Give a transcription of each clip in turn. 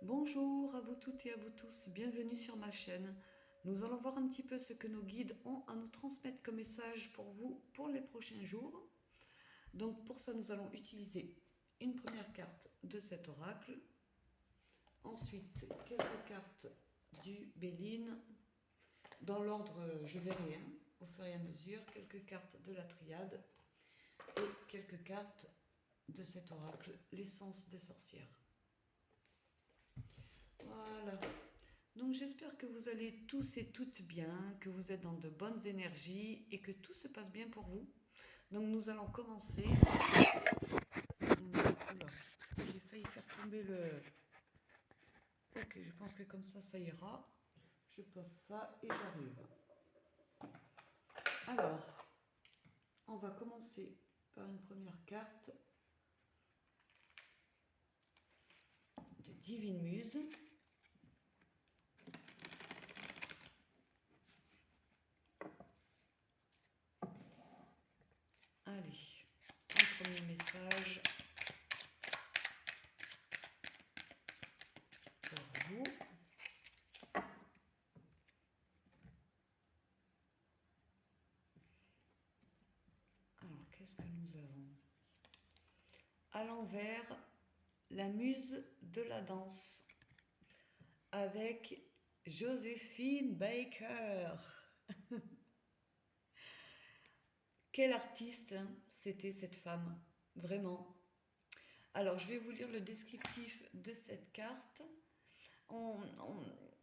Bonjour à vous toutes et à vous tous, bienvenue sur ma chaîne. Nous allons voir un petit peu ce que nos guides ont à nous transmettre comme message pour vous pour les prochains jours. Donc pour ça, nous allons utiliser une première carte de cet oracle, ensuite quelques cartes du Béline. Dans l'ordre, je verrai au fur et à mesure, quelques cartes de la triade et quelques cartes de cet oracle, l'essence des sorcières. Voilà. Donc j'espère que vous allez tous et toutes bien, que vous êtes dans de bonnes énergies et que tout se passe bien pour vous. Donc nous allons commencer. Oula, j'ai failli faire tomber le... Ok, je pense que comme ça ira. Je pose ça et j'arrive. Alors, on va commencer par une première carte de Divine Muse. Allez, un premier message pour vous. Alors, qu'est-ce que nous avons? À l'envers, la muse de la danse avec Joséphine Baker. Quelle artiste c'était cette femme, vraiment. Alors, je vais vous lire le descriptif de cette carte.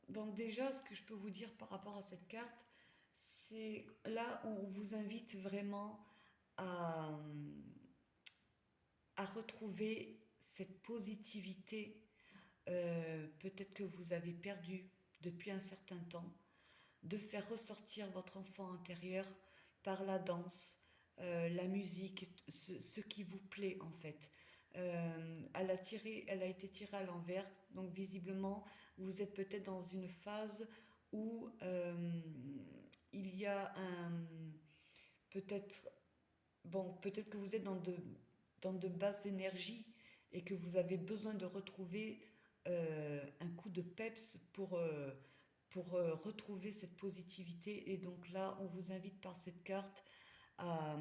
Donc déjà, ce que je peux vous dire par rapport à cette carte, c'est là, on vous invite vraiment à, à retrouver cette positivité, peut-être que vous avez perdu depuis un certain temps, de faire ressortir votre enfant intérieur par la danse, la musique, ce qui vous plaît en fait. Elle a été tirée à l'envers, donc visiblement vous êtes peut-être dans une phase où il y a un peut-être peut-être que vous êtes dans de basses énergies et que vous avez besoin de retrouver un coup de peps pour retrouver cette positivité. Et donc là, on vous invite par cette carte à,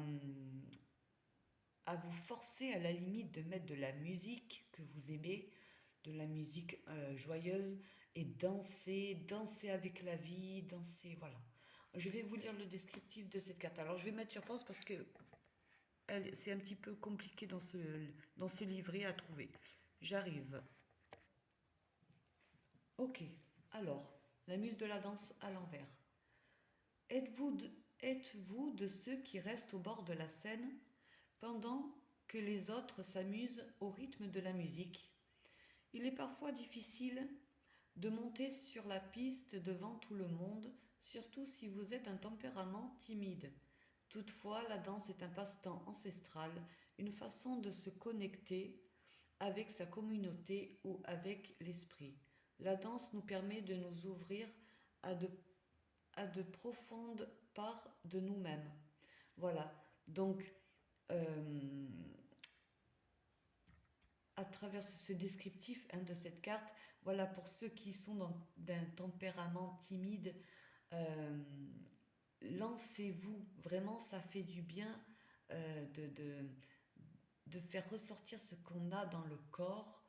à vous forcer à la limite de mettre de la musique que vous aimez, de la musique joyeuse, et danser, danser avec la vie, danser, voilà. Je vais vous lire le descriptif de cette carte. Alors je vais mettre sur pause parce que c'est un petit peu compliqué dans ce livret à trouver. J'arrive. Ok, alors, la muse de la danse à l'envers. Êtes-vous de, êtes-vous de ceux qui restent au bord de la scène pendant que les autres s'amusent au rythme de la musique? Il est parfois difficile de monter sur la piste devant tout le monde, surtout si vous êtes un tempérament timide. Toutefois, la danse est un passe-temps ancestral, une façon de se connecter avec sa communauté ou avec l'esprit. La danse nous permet de nous ouvrir à de, à de profondes parts de nous-mêmes. Voilà, donc euh, à travers ce descriptif de cette carte, voilà pour ceux qui sont d'un tempérament timide, euh, lancez-vous, vraiment ça fait du bien de faire ressortir ce qu'on a dans le corps.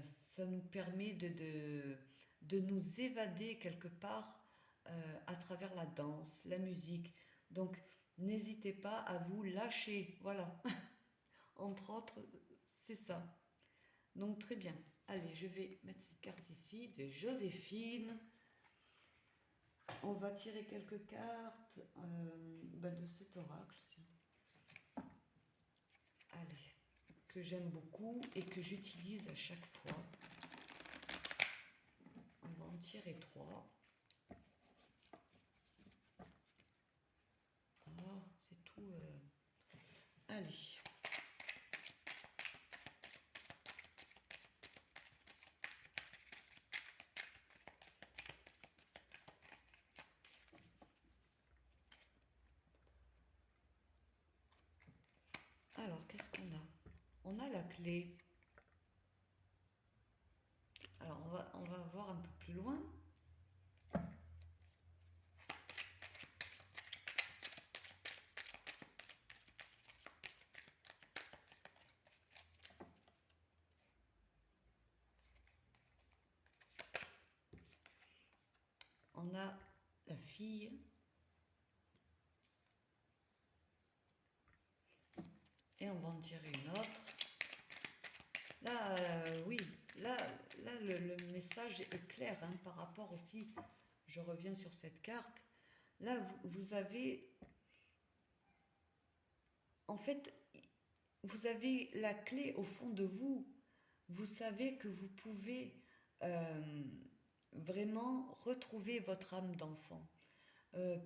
Ça nous permet de nous évader quelque part à travers la danse, la musique. Donc n'hésitez pas à vous lâcher, voilà. Entre autres, c'est ça. Donc très bien. Allez, je vais mettre cette carte ici de Joséphine. On va tirer quelques cartes de cet oracle. Tiens. Allez, que j'aime beaucoup et que j'utilise à chaque fois. On va en tirer trois. Ah, c'est tout. Allez. Alors, qu'est-ce qu'on a? On a la clé. on va voir un peu plus loin. On a la fille. Et on va en tirer une autre. Là, oui, là le message est clair hein, par rapport aussi, je reviens sur cette carte. Là, vous avez, en fait, vous avez la clé au fond de vous. Vous savez que vous pouvez euh, vraiment retrouver votre âme d'enfant.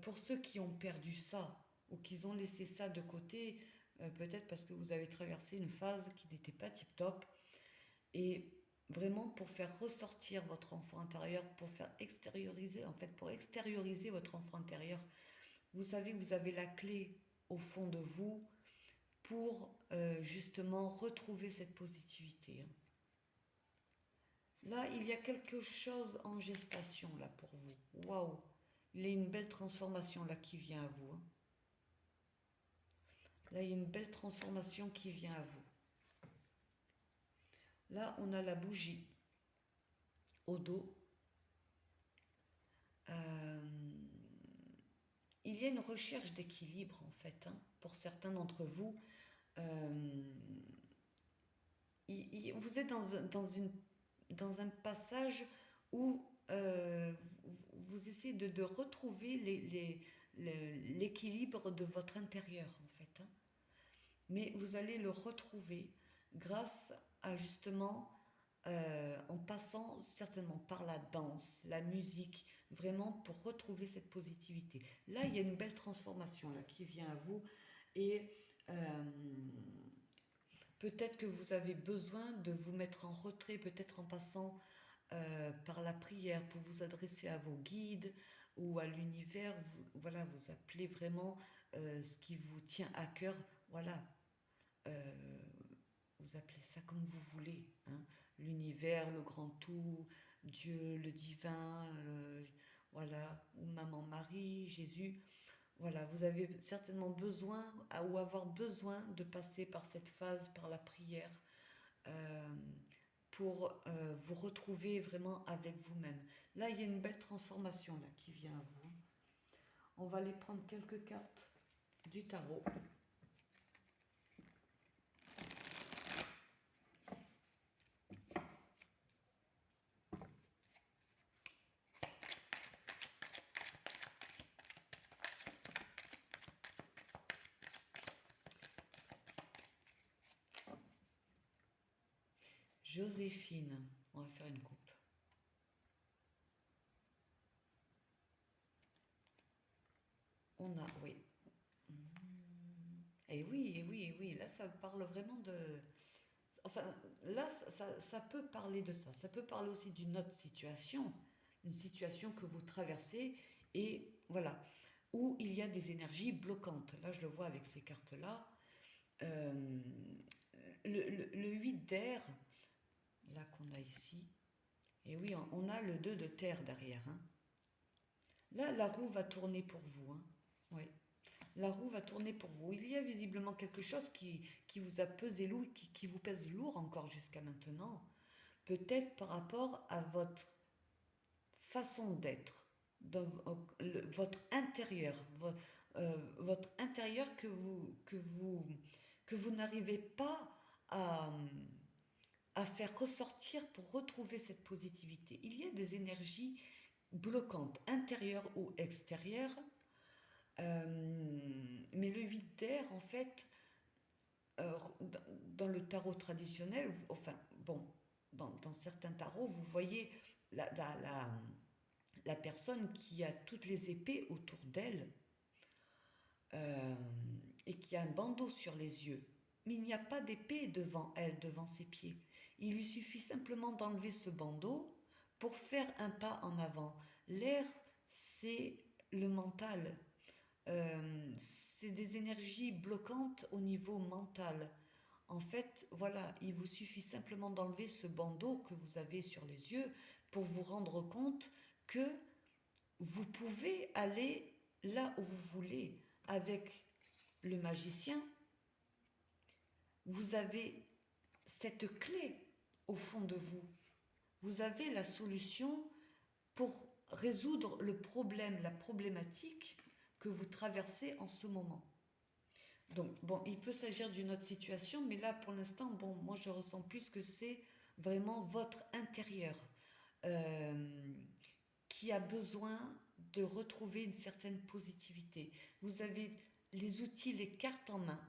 Pour ceux qui ont perdu ça ou qui ont laissé ça de côté, peut-être parce que vous avez traversé une phase qui n'était pas tip-top, et vraiment pour faire ressortir votre enfant intérieur, pour faire extérioriser, en fait, pour extérioriser votre enfant intérieur, vous savez que vous avez la clé au fond de vous pour justement retrouver cette positivité. Là, il y a quelque chose en gestation là pour vous. Waouh! Il y a une belle transformation là qui vient à vous. Hein. Là, il y a une belle transformation qui vient à vous. Là, on a la bougie au dos. Euh, il y a une recherche d'équilibre en fait hein, pour certains d'entre vous. Euh, vous êtes dans un passage où vous essayez de retrouver l'équilibre de votre intérieur en fait. Hein. Mais vous allez le retrouver grâce à justement en passant certainement par la danse, la musique, vraiment pour retrouver cette positivité. Là, il y a une belle transformation là, qui vient à vous et peut-être que vous avez besoin de vous mettre en retrait, peut-être en passant par la prière pour vous adresser à vos guides ou à l'univers. Voilà, vous appelez vraiment ce qui vous tient à cœur. Voilà, euh, vous appelez ça comme vous voulez. Hein. L'univers, le grand tout, Dieu, le divin, voilà, ou Maman Marie, Jésus. Voilà, vous avez certainement besoin ou avoir besoin de passer par cette phase, par la prière, euh, pour vous retrouver vraiment avec vous-même. Là, il y a une belle transformation là, qui vient à vous. On va aller prendre quelques cartes du tarot. Joséphine, on va faire une coupe. On a, oui. Et oui, et oui, et oui, là ça parle vraiment de... Enfin, là ça peut parler de ça. Ça peut parler aussi d'une autre situation, une situation que vous traversez et voilà, où il y a des énergies bloquantes. Là je le vois avec ces cartes-là. Euh, le 8 d'air, là qu'on a ici, et oui, on a le 2 de terre derrière. Hein. Là, la roue va tourner pour vous. Hein. Oui. La roue va tourner pour vous. Il y a visiblement quelque chose qui vous a pesé lourd, qui vous pèse lourd encore jusqu'à maintenant. Peut-être par rapport à votre façon d'être, votre intérieur, votre intérieur que vous n'arrivez pas à, à faire ressortir pour retrouver cette positivité. Il y a des énergies bloquantes, intérieures ou extérieures, mais le 8 d'air, en fait, dans le tarot traditionnel, enfin, bon, dans certains tarots, vous voyez la personne qui a toutes les épées autour d'elle euh, et qui a un bandeau sur les yeux. Mais il n'y a pas d'épée devant elle, devant ses pieds. Il lui suffit simplement d'enlever ce bandeau pour faire un pas en avant. L'air, c'est le mental. C'est des énergies bloquantes au niveau mental. En fait, voilà, il vous suffit simplement d'enlever ce bandeau que vous avez sur les yeux pour vous rendre compte que vous pouvez aller là où vous voulez. Avec le magicien, vous avez cette clé au fond de vous. Vous avez la solution pour résoudre le problème, la problématique que vous traversez en ce moment. Donc, bon, il peut s'agir d'une autre situation, mais là, pour l'instant, bon, moi, je ressens plus que c'est vraiment votre intérieur euh, qui a besoin de retrouver une certaine positivité. Vous avez les outils, les cartes en main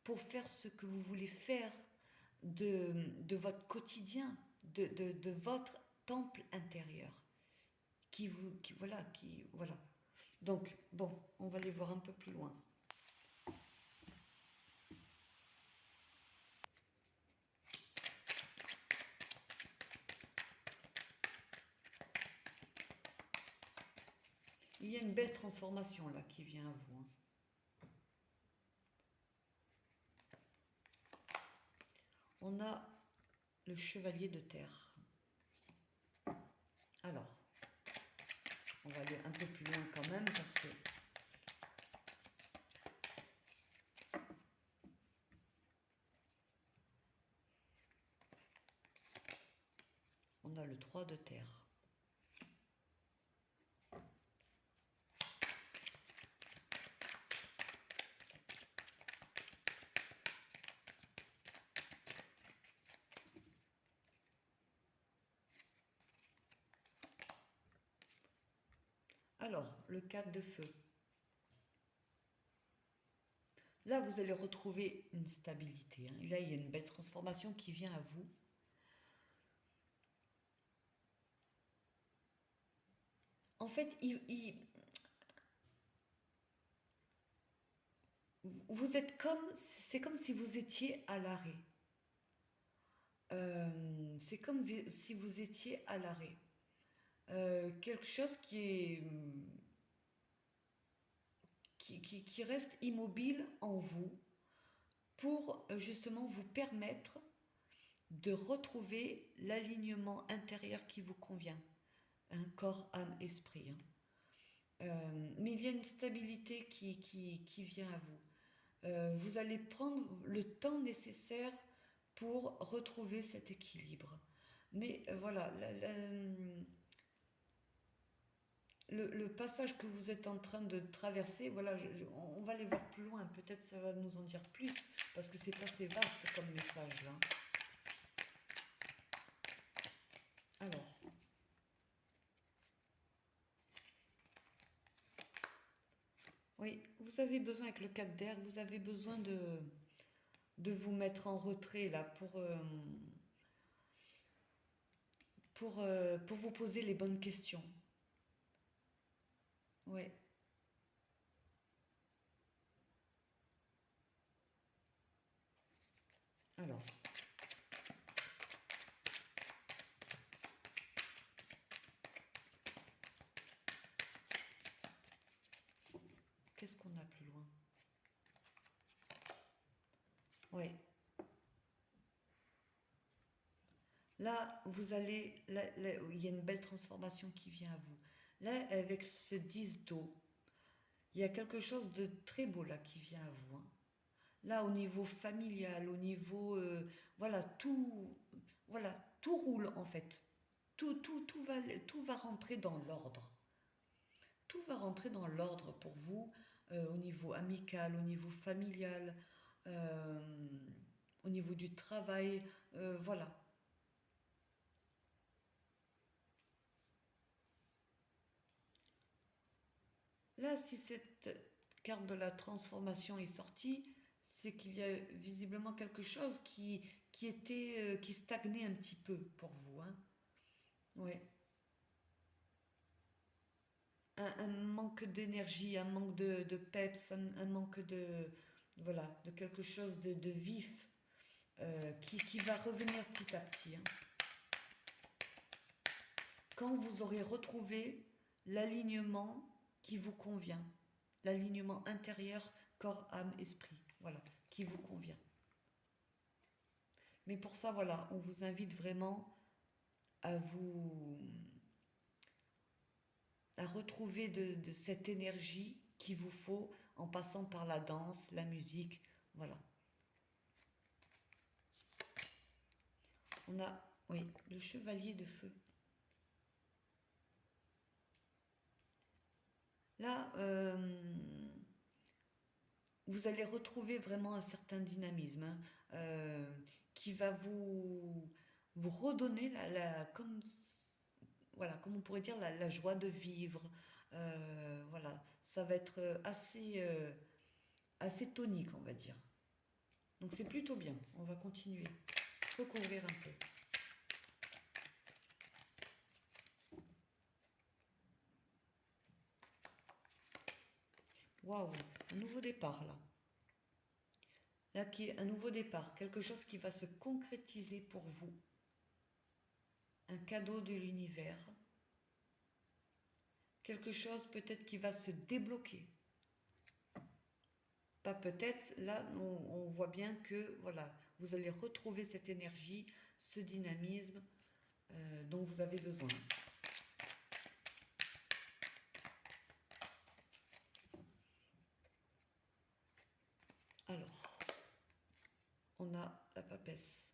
pour faire ce que vous voulez faire de votre quotidien, de votre temple intérieur. Voilà. Donc, bon, on va aller voir un peu plus loin. Il y a une belle transformation là qui vient à vous, hein. On a le chevalier de terre. Alors, on va aller un peu plus loin quand même parce que on a le 3 de terre. Alors, le 4 de feu. Là, vous allez retrouver une stabilité, hein. Là, il y a une belle transformation qui vient à vous. En fait, vous êtes c'est comme si vous étiez à l'arrêt. C'est comme si vous étiez à l'arrêt. Quelque chose qui reste immobile en vous pour justement vous permettre de retrouver l'alignement intérieur qui vous convient. Un corps, âme, esprit, hein. Mais il y a une stabilité qui vient à vous. Vous allez prendre le temps nécessaire pour retrouver cet équilibre. Mais voilà, le passage que vous êtes en train de traverser, voilà, on va aller voir plus loin, peut-être ça va nous en dire plus, parce que c'est assez vaste comme message là. Alors, oui, vous avez besoin avec le 4 d'air, vous avez besoin de vous mettre en retrait là pour vous poser les bonnes questions. Ouais. Alors, qu'est-ce qu'on a plus loin? Ouais. Là, il y a une belle transformation qui vient à vous. Là, avec ce 10 d'eau, il y a quelque chose de très beau là qui vient à vous, hein. Là, au niveau familial, au niveau, voilà, tout roule en fait. Tout va rentrer dans l'ordre. Tout va rentrer dans l'ordre pour vous, au niveau amical, au niveau familial, euh, au niveau du travail, voilà. Là, si cette carte de la transformation est sortie, c'est qu'il y a visiblement quelque chose qui stagnait un petit peu pour vous, hein. Ouais. Un manque d'énergie, un manque de peps, un manque voilà, de quelque chose de vif qui va revenir petit à petit, hein. Quand vous aurez retrouvé l'alignement qui vous convient, l'alignement intérieur, corps, âme, esprit, voilà, qui vous convient. Mais pour ça, voilà, on vous invite vraiment à vous, à retrouver de cette énergie qu'il vous faut en passant par la danse, la musique, voilà. On a, oui, le chevalier de feu. Là, vous allez retrouver vraiment un certain dynamisme, hein, qui va vous redonner comme, voilà, comme on pourrait dire, la joie de vivre. Voilà, ça va être assez tonique, on va dire. Donc c'est plutôt bien. On va continuer. Recouvrir un peu. Waouh, un nouveau départ là. Là qui est un nouveau départ, quelque chose qui va se concrétiser pour vous. Un cadeau de l'univers. Quelque chose peut-être qui va se débloquer. Pas peut-être, là on voit bien que voilà, vous allez retrouver cette énergie, ce dynamisme dont vous avez besoin. Alors, on a la papesse.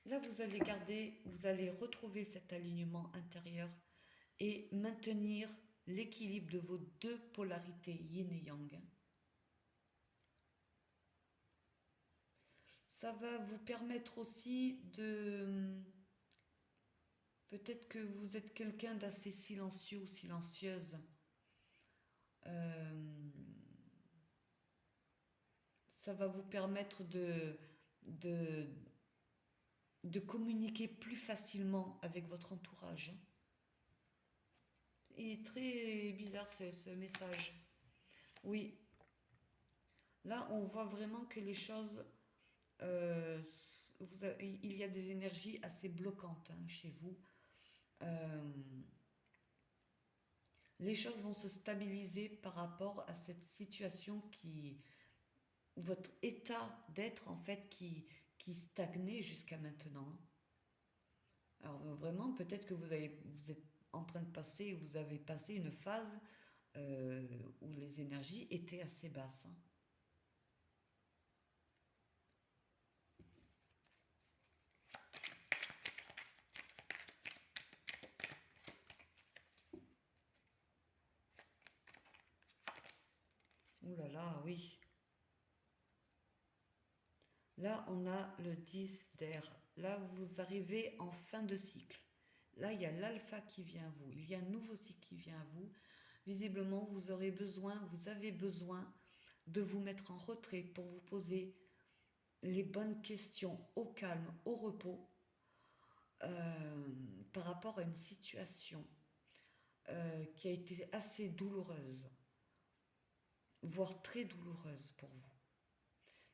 Là, vous allez retrouver cet alignement intérieur et maintenir l'équilibre de vos deux polarités yin et yang. Ça va vous permettre aussi de... Peut-être que vous êtes quelqu'un d'assez silencieux ou silencieuse. Euh, Ça va vous permettre de, de communiquer plus facilement avec votre entourage. Il est très bizarre ce message. Oui, là on voit vraiment que les choses, il y a des énergies assez bloquantes hein, chez vous. Euh, les choses vont se stabiliser par rapport à cette situation votre état d'être en fait qui stagnait jusqu'à maintenant. Alors vraiment, peut-être que vous êtes en train de passer, vous avez passé une phase où les énergies étaient assez basses, hein. Ouh là là, oui. Là, on a le 10 d'air. Là, vous arrivez en fin de cycle. Là, il y a l'alpha qui vient à vous. Il y a un nouveau cycle qui vient à vous. Visiblement, vous avez besoin de vous mettre en retrait pour vous poser les bonnes questions au calme, au repos, par rapport à une situation qui a été assez douloureuse, voire très douloureuse pour vous,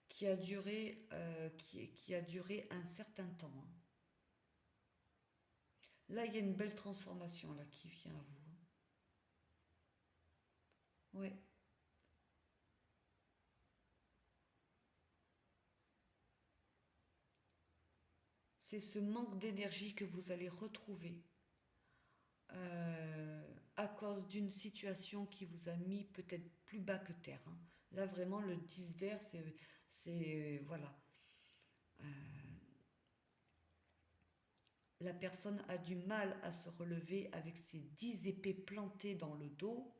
qui a duré un certain temps, hein. Là, il y a une belle transformation là qui vient à vous, hein. Ouais, c'est ce manque d'énergie que vous allez retrouver à cause d'une situation qui vous a mis peut-être plus bas que terre, hein. Là, vraiment, le 10 d'air, voilà. Euh, la personne a du mal à se relever avec ses 10 épées plantées dans le dos,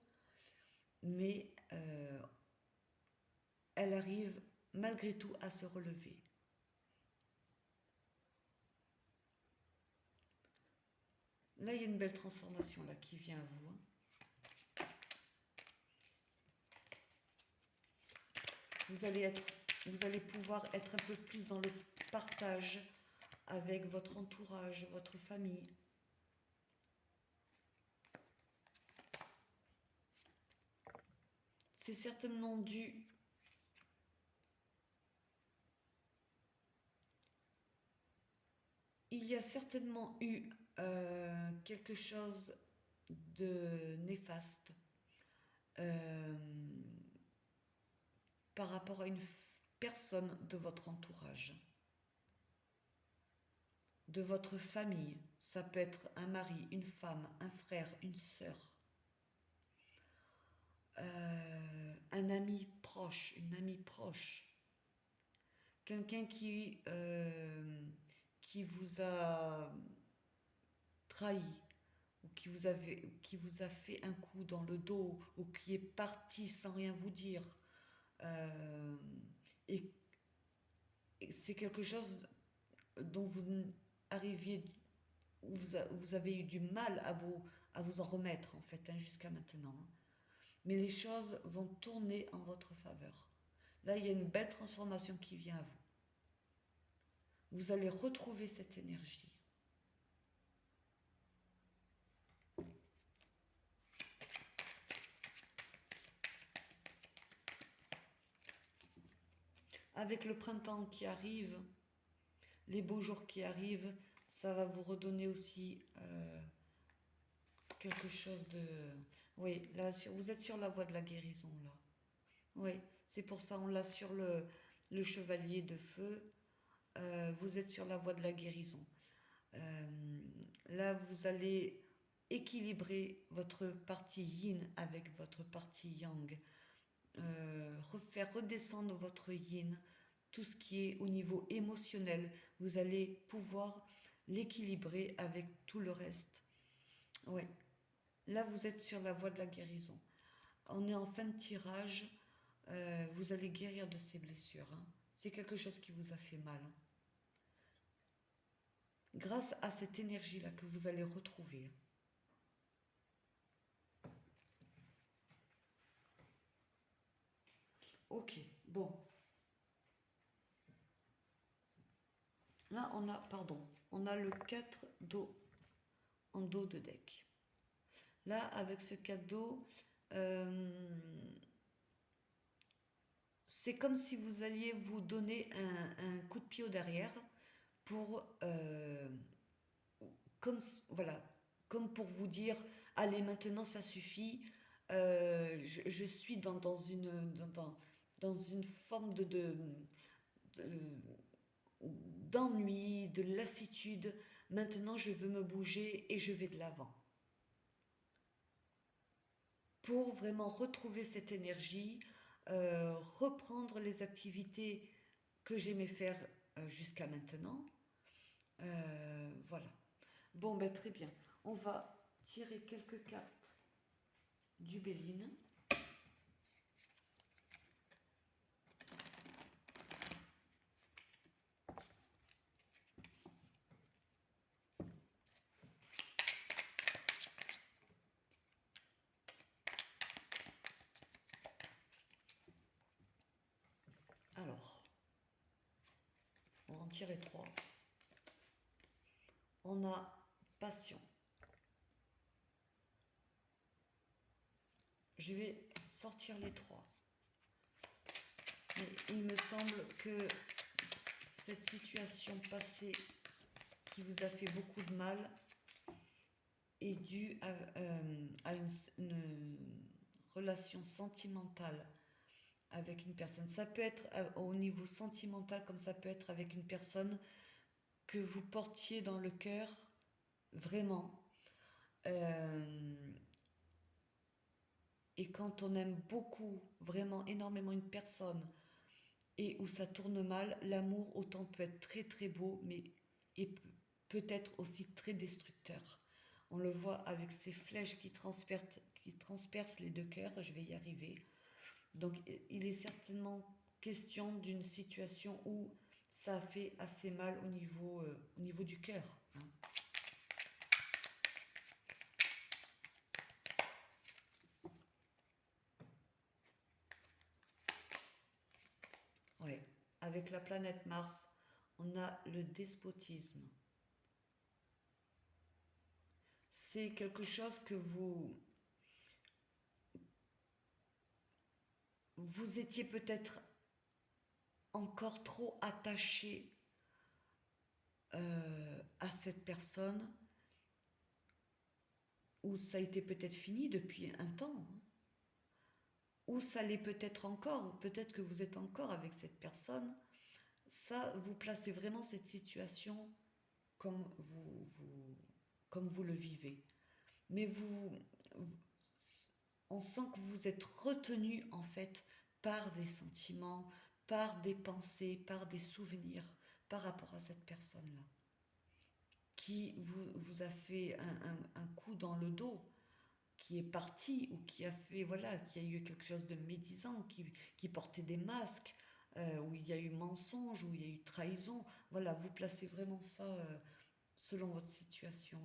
mais elle arrive malgré tout à se relever. Là, il y a une belle transformation là qui vient à vous, hein. Vous allez vous allez pouvoir être un peu plus dans le partage avec votre entourage, votre famille. C'est certainement dû. Il y a certainement eu quelque chose de néfaste euh, par rapport à une personne de votre entourage, de votre famille. Ça peut être un mari, une femme, un frère, une sœur, un ami proche, une amie proche, quelqu'un qui vous a trahi, ou qui vous a fait un coup dans le dos, ou qui est parti sans rien vous dire. Euh, et, et c'est quelque chose dont vous arriviez, vous avez eu du mal à vous en remettre en fait, hein, jusqu'à maintenant, hein. Mais les choses vont tourner en votre faveur. Là, il y a une belle transformation qui vient à vous. Vous allez retrouver cette énergie. Avec le printemps qui arrive, les beaux jours qui arrivent, ça va vous redonner aussi quelque chose de... Oui, là, vous êtes sur la voie de la guérison, là. Oui, c'est pour ça on l'a sur le chevalier de feu. Vous êtes sur la voie de la guérison. Euh, Là, vous allez équilibrer votre partie yin avec votre partie yang. Faire redescendre votre yin, tout ce qui est au niveau émotionnel, vous allez pouvoir l'équilibrer avec tout le reste. Oui, là vous êtes sur la voie de la guérison. On est en fin de tirage, vous allez guérir de ces blessures, hein. C'est quelque chose qui vous a fait mal, hein. Grâce à cette énergie-là que vous allez retrouver. Ok, bon. Là, on a le 4 d'eau en dos de deck. Là, avec ce 4 d'eau, c'est comme si vous alliez vous donner un coup de pied au derrière pour, comme, voilà, comme pour vous dire, allez, maintenant ça suffit, je suis dans une forme d'ennui, de lassitude, maintenant je veux me bouger et je vais de l'avant. Pour vraiment retrouver cette énergie, reprendre les activités que j'aimais faire jusqu'à maintenant. Voilà. Bon, ben très bien. On va tirer quelques cartes du Béline. Alors, on va en tirer 3. On a passion. Je vais sortir les 3. Mais il me semble que cette situation passée qui vous a fait beaucoup de mal est due à une relation sentimentale avec une personne. Ça peut être au niveau sentimental comme ça peut être avec une personne que vous portiez dans le cœur vraiment. Et quand on aime beaucoup, vraiment énormément une personne et où ça tourne mal, l'amour autant peut être très très beau, mais et peut être aussi très destructeur. On le voit avec ces flèches qui transpercent les deux cœurs, je vais y arriver. Donc il est certainement question d'une situation où ça a fait assez mal au niveau du cœur, hein. Ouais. Avec la planète Mars, on a le despotisme. C'est quelque chose que vous étiez peut-être encore trop attaché à cette personne, ou ça a été peut-être fini depuis un temps, hein. ou ça l'est peut-être encore, ou peut-être que vous êtes encore avec cette personne, ça, vous placez vraiment cette situation comme comme vous le vivez. Mais on sent que vous êtes retenu en fait par des sentiments, par des pensées, par des souvenirs par rapport à cette personne-là, qui vous a fait un coup dans le dos, qui est parti ou qui a fait, voilà, qui a eu quelque chose de médisant, qui portait des masques, où il y a eu mensonge, où il y a eu trahison. Voilà, vous placez vraiment ça selon votre situation.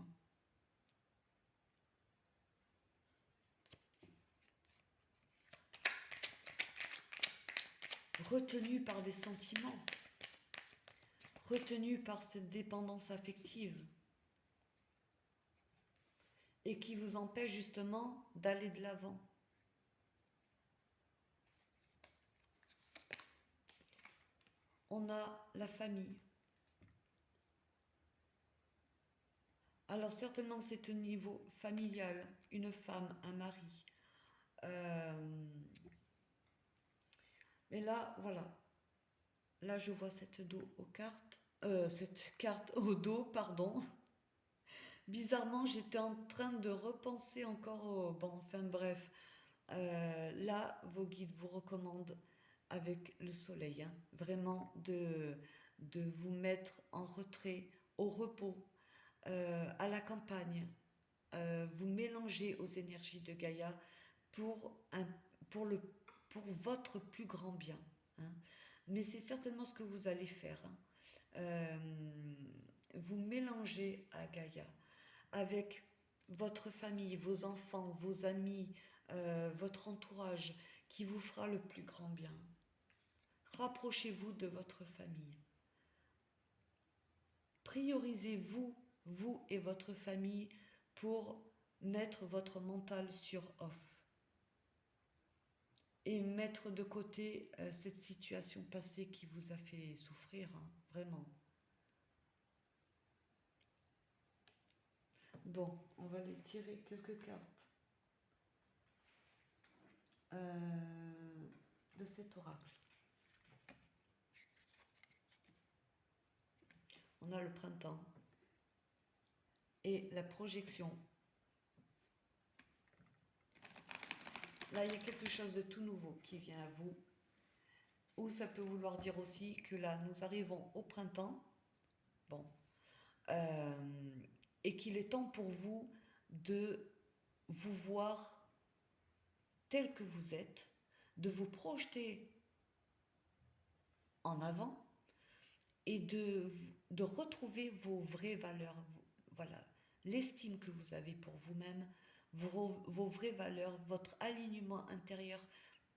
Retenu par des sentiments, retenu par cette dépendance affective, et qui vous empêche justement d'aller de l'avant. On a la famille. Alors certainement c'est au niveau familial, une femme, un mari. Mais là, voilà. Là, je vois cette carte au dos, pardon. Bizarrement, j'étais en train de repenser encore au... Bon, enfin bref. Là, vos guides vous recommandent, avec le soleil, hein, vraiment de vous mettre en retrait, au repos, à la campagne, vous mélanger aux énergies de Gaïa pour, un, pour, le, pour votre plus grand bien. Hein. Mais c'est certainement ce que vous allez faire. Hein. Vous mélangez à Gaïa avec votre famille, vos enfants, vos amis, votre entourage qui vous fera le plus grand bien. Rapprochez-vous de votre famille. Priorisez-vous, vous et votre famille, pour mettre votre mental sur off et mettre de côté cette situation passée qui vous a fait souffrir, hein, vraiment. Bon, on va aller tirer quelques cartes de cet oracle. On a le printemps et la projection. Là, il y a quelque chose de tout nouveau qui vient à vous. Ou ça peut vouloir dire aussi que là, nous arrivons au printemps. Bon. Et qu'il est temps pour vous de vous voir tel que vous êtes, de vous projeter en avant et de retrouver vos vraies valeurs. Voilà, l'estime que vous avez pour vous-même, vos vraies valeurs, votre alignement intérieur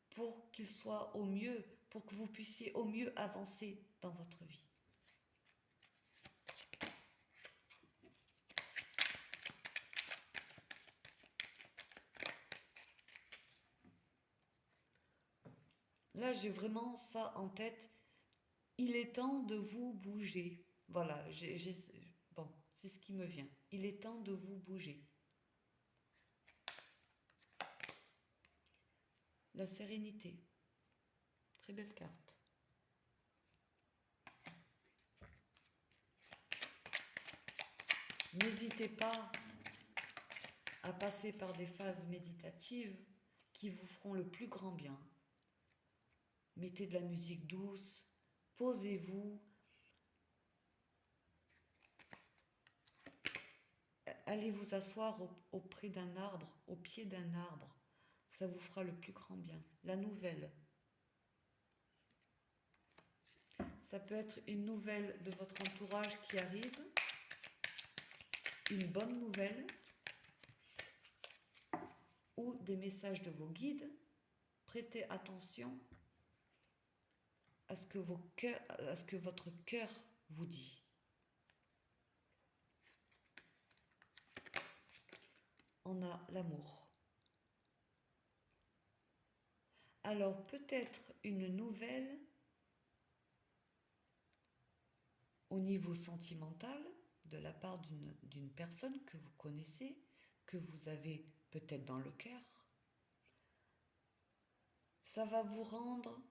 pour qu'il soit au mieux, pour que vous puissiez au mieux avancer dans votre vie. Là, j'ai vraiment ça en tête. Il est temps de vous bouger. Voilà, bon, c'est ce qui me vient. Il est temps de vous bouger. La sérénité. Très belle carte. N'hésitez pas à passer par des phases méditatives qui vous feront le plus grand bien. Mettez de la musique douce, posez-vous, allez vous asseoir auprès d'un arbre, au pied d'un arbre. Ça vous fera le plus grand bien. La nouvelle. Ça peut être une nouvelle de votre entourage qui arrive, une bonne nouvelle, ou des messages de vos guides. Prêtez attention à ce que votre cœur vous dit. On a l'amour. Alors peut-être une nouvelle au niveau sentimental de la part d'une personne que vous connaissez, que vous avez peut-être dans le cœur. ça va vous rendre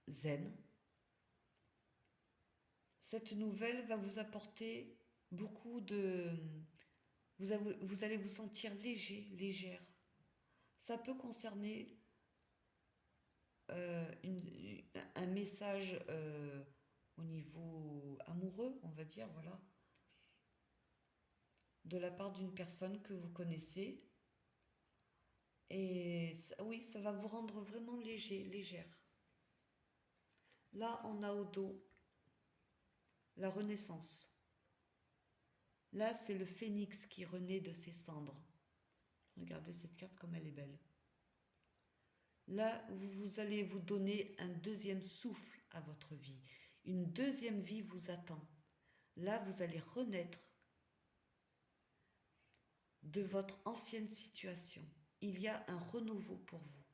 zen. Cette nouvelle va vous apporter beaucoup de... vous allez vous sentir léger, légère. Ça peut concerner un message au niveau amoureux, on va dire, voilà, de la part d'une personne que vous connaissez. Et oui, ça va vous rendre vraiment léger, légère. Là, on a au dos la renaissance. Là, c'est le phénix qui renaît de ses cendres. Regardez cette carte comme elle est belle. Là, vous allez vous donner un deuxième souffle à votre vie. Une deuxième vie vous attend. Là, vous allez renaître de votre ancienne situation. Il y a un renouveau pour vous.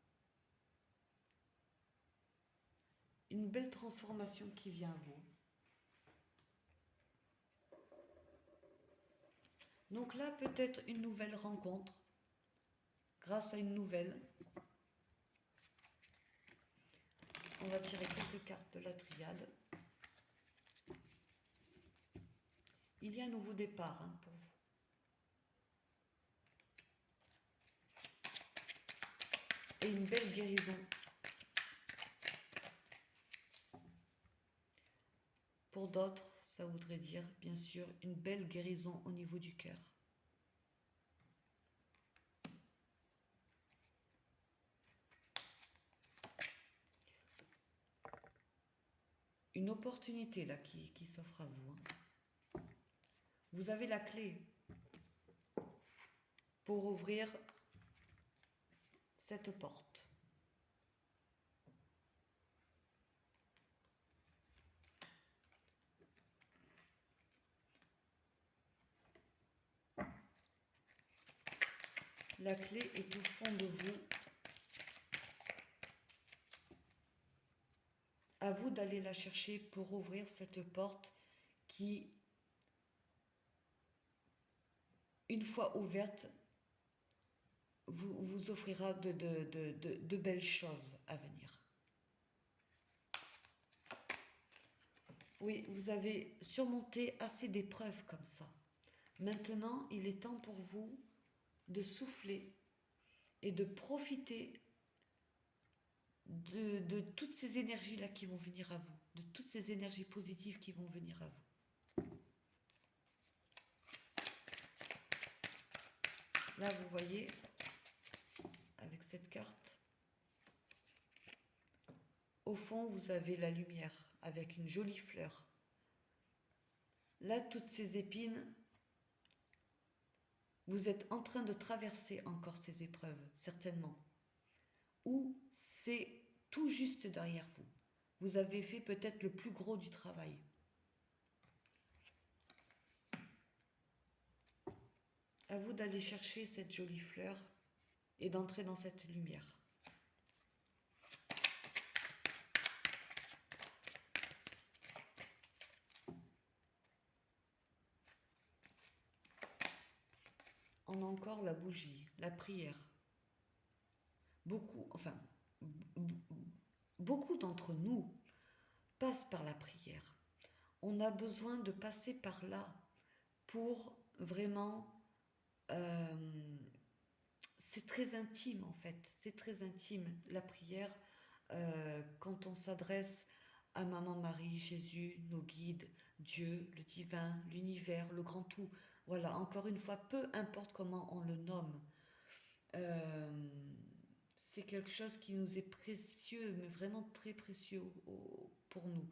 Une belle transformation qui vient à vous. Donc là, peut-être une nouvelle rencontre grâce à une nouvelle. On va tirer quelques cartes de la triade. Il y a un nouveau départ pour vous. Et une belle guérison. Pour d'autres, ça voudrait dire, bien sûr, une belle guérison au niveau du cœur. Une opportunité là qui s'offre à vous. Vous avez la clé pour ouvrir cette porte. La clé est au fond de vous. À vous d'aller la chercher pour ouvrir cette porte qui, une fois ouverte, vous offrira de belles choses à venir. Oui, vous avez surmonté assez d'épreuves comme ça. Maintenant, il est temps pour vous de souffler et de profiter de toutes ces énergies-là qui vont venir à vous, de toutes ces énergies positives qui vont venir à vous. Là, vous voyez, avec cette carte, au fond, vous avez la lumière avec une jolie fleur. Là, toutes ces épines, vous êtes en train de traverser encore ces épreuves, certainement. Ou c'est tout juste derrière vous. Vous avez fait peut-être le plus gros du travail. À vous d'aller chercher cette jolie fleur et d'entrer dans cette lumière. On a encore la bougie, la prière. Beaucoup d'entre nous passent par la prière. On a besoin de passer par là pour vraiment... c'est très intime en fait, c'est très intime la prière quand on s'adresse à Maman Marie, Jésus, nos guides, Dieu, le divin, l'univers, le grand tout. Voilà, encore une fois, peu importe comment on le nomme, euh, c'est quelque chose qui nous est précieux, mais vraiment très précieux pour nous.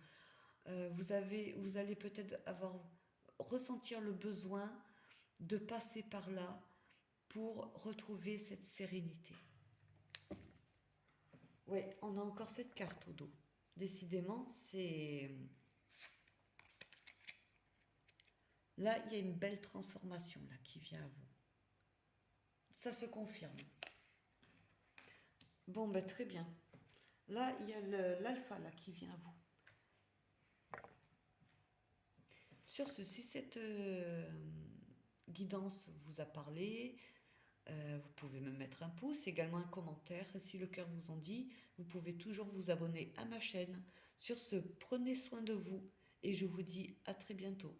Vous allez peut-être ressentir le besoin de passer par là pour retrouver cette sérénité. Oui, on a encore cette carte au dos. Décidément, c'est... Là, il y a une belle transformation là, qui vient à vous. Ça se confirme. Bon, ben, très bien. Là, il y a l'alpha là qui vient à vous. Sur ceci, cette guidance vous a parlé, Vous pouvez me mettre un pouce, également un commentaire si le cœur vous en dit. Vous pouvez toujours vous abonner à ma chaîne. Sur ce, prenez soin de vous et je vous dis à très bientôt.